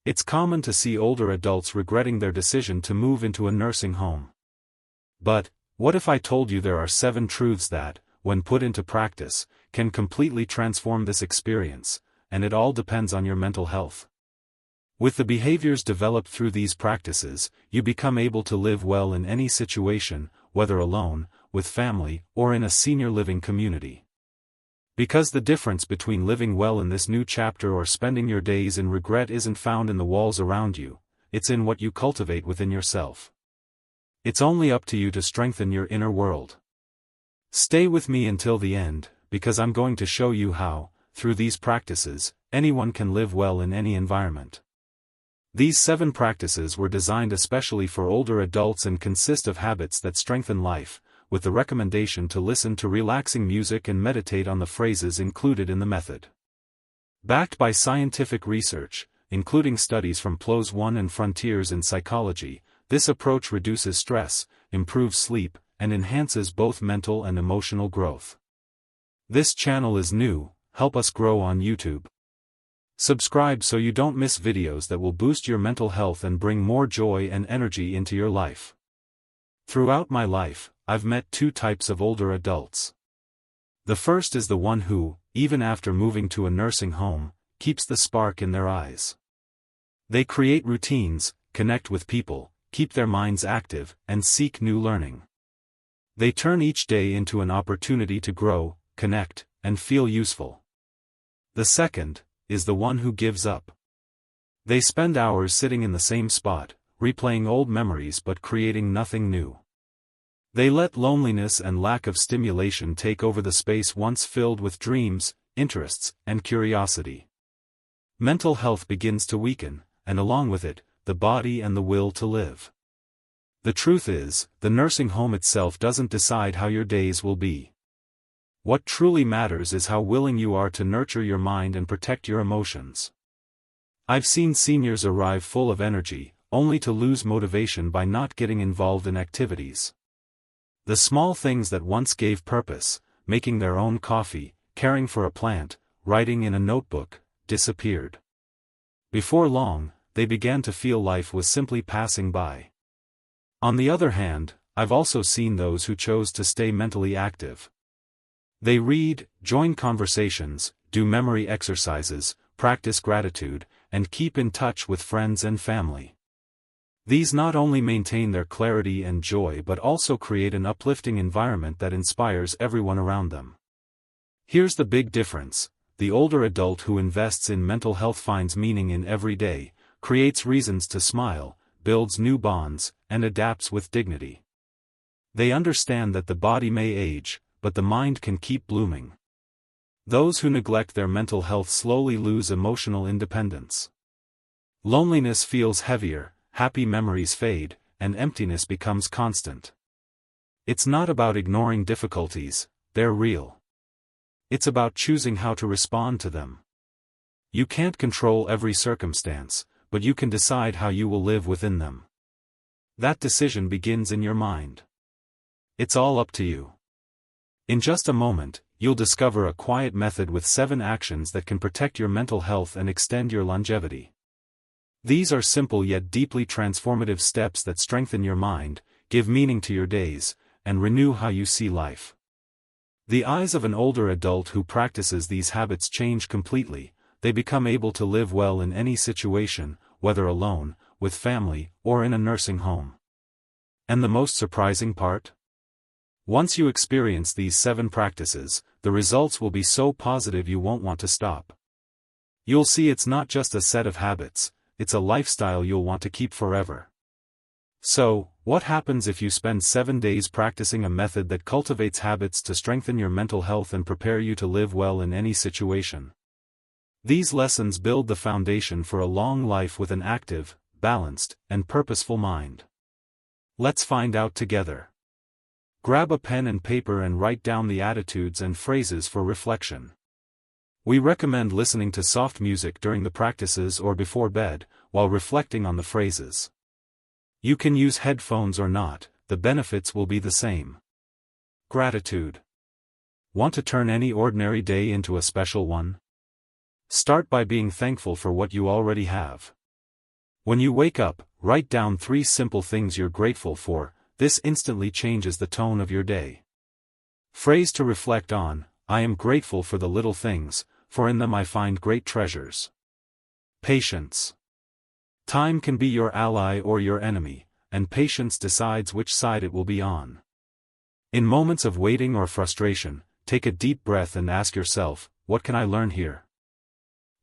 It's common to see older adults regretting their decision to move into a nursing home. But, what if I told you there are 7 truths that, when put into practice, can completely transform this experience, and it all depends on your mental health. With the behaviors developed through these practices, you become able to live well in any situation, whether alone, with family, or in a senior living community. Because the difference between living well in this new chapter or spending your days in regret isn't found in the walls around you, it's in what you cultivate within yourself. It's only up to you to strengthen your inner world. Stay with me until the end, because I'm going to show you how, through these practices, anyone can live well in any environment. These 7 practices were designed especially for older adults and consist of habits that strengthen life, with the recommendation to listen to relaxing music and meditate on the phrases included in the method. Backed by scientific research, including studies from PLOS One and Frontiers in Psychology, this approach reduces stress, improves sleep, and enhances both mental and emotional growth. This channel is new, help us grow on YouTube. Subscribe so you don't miss videos that will boost your mental health and bring more joy and energy into your life. Throughout my life, I've met 2 types of older adults. The first is the one who, even after moving to a nursing home, keeps the spark in their eyes. They create routines, connect with people, keep their minds active, and seek new learning. They turn each day into an opportunity to grow, connect, and feel useful. The second is the one who gives up. They spend hours sitting in the same spot, replaying old memories but creating nothing new. They let loneliness and lack of stimulation take over the space once filled with dreams, interests, and curiosity. Mental health begins to weaken, and along with it, the body and the will to live. The truth is, the nursing home itself doesn't decide how your days will be. What truly matters is how willing you are to nurture your mind and protect your emotions. I've seen seniors arrive full of energy, only to lose motivation by not getting involved in activities. The small things that once gave purpose, making their own coffee, caring for a plant, writing in a notebook, disappeared. Before long, they began to feel life was simply passing by. On the other hand, I've also seen those who chose to stay mentally active. They read, join conversations, do memory exercises, practice gratitude, and keep in touch with friends and family. These not only maintain their clarity and joy but also create an uplifting environment that inspires everyone around them. Here's the big difference: the older adult who invests in mental health finds meaning in every day, creates reasons to smile, builds new bonds, and adapts with dignity. They understand that the body may age, but the mind can keep blooming. Those who neglect their mental health slowly lose emotional independence. Loneliness feels heavier, happy memories fade, and emptiness becomes constant. It's not about ignoring difficulties, they're real. It's about choosing how to respond to them. You can't control every circumstance, but you can decide how you will live within them. That decision begins in your mind. It's all up to you. In just a moment, you'll discover a quiet method with 7 actions that can protect your mental health and extend your longevity. These are simple yet deeply transformative steps that strengthen your mind, give meaning to your days, and renew how you see life. The eyes of an older adult who practices these habits change completely. They become able to live well in any situation, whether alone, with family, or in a nursing home. And the most surprising part? Once you experience these 7 practices, the results will be so positive you won't want to stop. You'll see it's not just a set of habits, it's a lifestyle you'll want to keep forever. So, what happens if you spend 7 days practicing a method that cultivates habits to strengthen your mental health and prepare you to live well in any situation? These lessons build the foundation for a long life with an active, balanced, and purposeful mind. Let's find out together. Grab a pen and paper and write down the attitudes and phrases for reflection. We recommend listening to soft music during the practices or before bed, while reflecting on the phrases. You can use headphones or not, the benefits will be the same. Gratitude. Want to turn any ordinary day into a special one? Start by being thankful for what you already have. When you wake up, write down 3 simple things you're grateful for. This instantly changes the tone of your day. Phrase to reflect on: I am grateful for the little things, for in them I find great treasures. Patience. Time can be your ally or your enemy, and patience decides which side it will be on. In moments of waiting or frustration, take a deep breath and ask yourself, what can I learn here?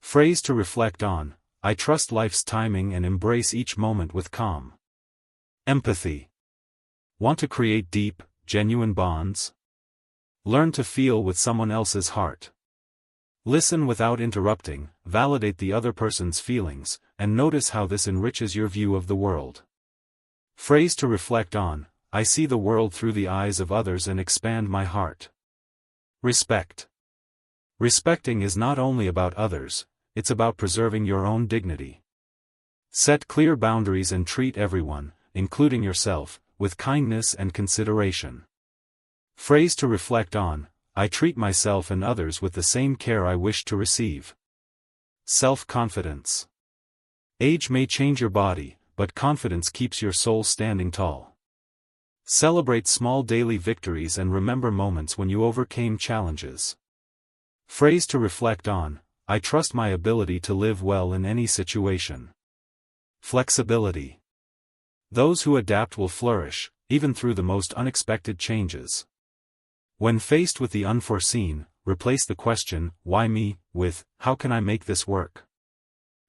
Phrase to reflect on: I trust life's timing and embrace each moment with calm. Empathy. Want to create deep, genuine bonds? Learn to feel with someone else's heart. Listen without interrupting, validate the other person's feelings, and notice how this enriches your view of the world. Phrase to reflect on: I see the world through the eyes of others and expand my heart. Respect. Respecting is not only about others, it's about preserving your own dignity. Set clear boundaries and treat everyone, including yourself, with kindness and consideration. Phrase to reflect on: I treat myself and others with the same care I wish to receive. Self-confidence. Age may change your body, but confidence keeps your soul standing tall. Celebrate small daily victories and remember moments when you overcame challenges. Phrase to reflect on: I trust my ability to live well in any situation. Flexibility. Those who adapt will flourish, even through the most unexpected changes. When faced with the unforeseen, replace the question, why me, with, how can I make this work?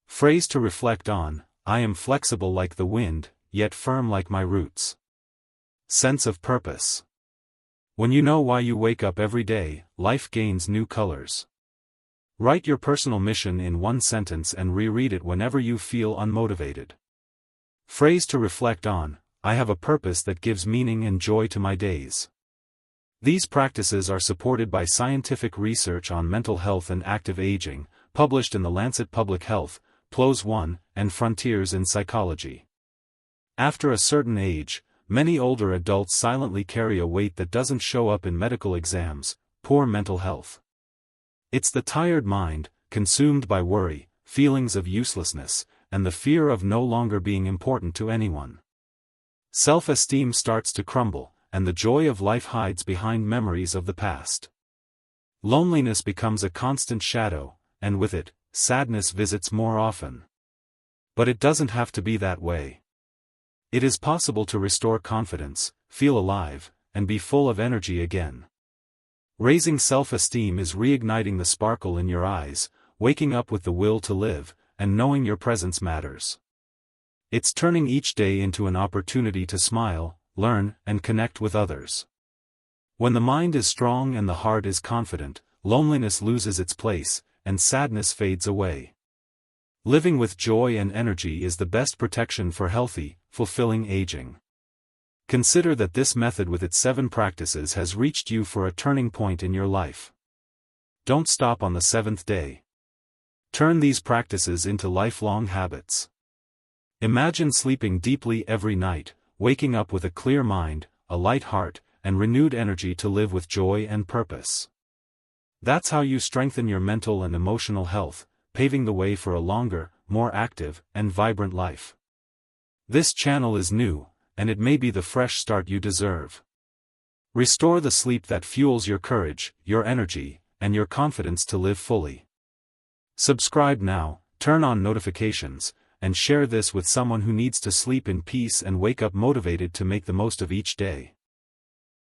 Phrase to reflect on: I am flexible like the wind, yet firm like my roots. Sense of purpose. When you know why you wake up every day, life gains new colors. Write your personal mission in 1 sentence and reread it whenever you feel unmotivated. Phrase to reflect on: I have a purpose that gives meaning and joy to my days. These practices are supported by scientific research on mental health and active aging, published in the Lancet Public Health, PLOS I, and Frontiers in Psychology. After a certain age, many older adults silently carry a weight that doesn't show up in medical exams: poor mental health. It's the tired mind, consumed by worry, feelings of uselessness, and the fear of no longer being important to anyone. Self-esteem starts to crumble, and the joy of life hides behind memories of the past. Loneliness becomes a constant shadow, and with it, sadness visits more often. But it doesn't have to be that way. It is possible to restore confidence, feel alive, and be full of energy again. Raising self-esteem is reigniting the sparkle in your eyes, waking up with the will to live, and knowing your presence matters. It's turning each day into an opportunity to smile, learn, and connect with others. When the mind is strong and the heart is confident, loneliness loses its place, and sadness fades away. Living with joy and energy is the best protection for healthy, fulfilling aging. Consider that this method with its 7 practices has reached you for a turning point in your life. Don't stop on the 7th day. Turn these practices into lifelong habits. Imagine sleeping deeply every night, waking up with a clear mind, a light heart, and renewed energy to live with joy and purpose. That's how you strengthen your mental and emotional health, paving the way for a longer, more active, and vibrant life. This channel is new, and it may be the fresh start you deserve. Restore the sleep that fuels your courage, your energy, and your confidence to live fully. Subscribe now, turn on notifications, and share this with someone who needs to sleep in peace and wake up motivated to make the most of each day.